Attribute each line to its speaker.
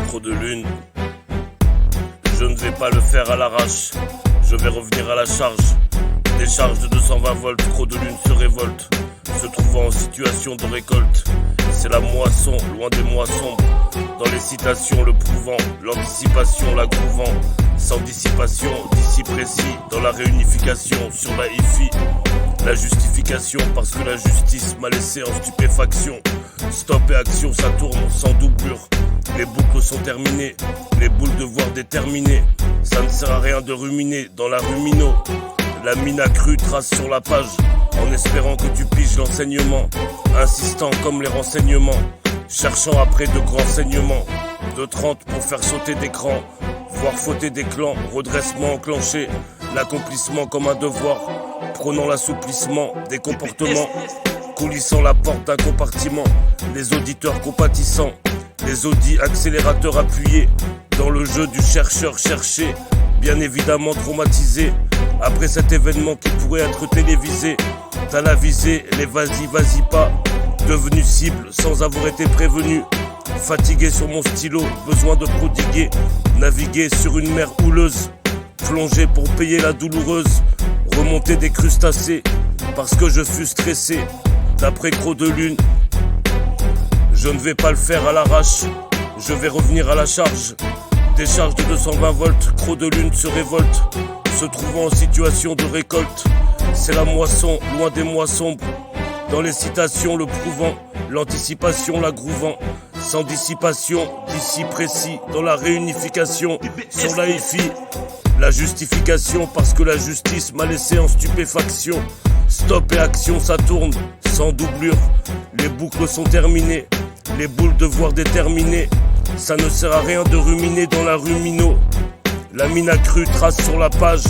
Speaker 1: Trop de lune, je ne vais pas le faire à l'arrache. Je vais revenir à la charge. Décharge de 220 volts, trop de lune se révolte, se trouvant en situation de récolte. C'est la moisson, loin des mois sombres. Dans les citations le prouvant, l'anticipation la grouvant. Sans dissipation, d'ici précis, dans la réunification sur la hi-fi. La justification parce que la justice m'a laissé en stupéfaction. Stop et action, ça tourne sans doublure. Les boucles sont terminées, les boules de voir déterminées. Ça ne sert à rien de ruminer dans la rumino. La mine accrue trace sur la page, en espérant que tu piges l'enseignement. Insistant comme les renseignements, cherchant après de grands saignements. De 30 pour faire sauter d'écran, voir fauter des clans, redressement enclenché. L'accomplissement comme un devoir, prônant l'assouplissement des comportements. Coulissant la porte d'un compartiment, les auditeurs compatissants. Les audits accélérateurs appuyés, dans le jeu du chercheur cherché. Bien évidemment traumatisé, après cet événement qui pourrait être télévisé. T'as la visée, les vas-y pas, devenu cible sans avoir été prévenu. Fatigué sur mon stylo, besoin de prodiguer, naviguer sur une mer houleuse. Plonger pour payer la douloureuse, remonter des crustacés, parce que je fus stressé, d'après Croc de Lune. Je ne vais pas le faire à l'arrache, je vais revenir à la charge. Décharge de 220 volts, Croc de Lune se révolte, se trouvant en situation de récolte. C'est la moisson, loin des mois sombres. Dans les citations le prouvant, l'anticipation la grouvant. Sans dissipation, d'ici précis, dans la réunification, sur la hi-fi. La justification parce que la justice m'a laissé en stupéfaction. Stop et action, ça tourne, sans doublure. Les boucles sont terminées, les boules de voir déterminées. Ça ne sert à rien de ruminer dans la rumino. La mine accrue trace sur la page,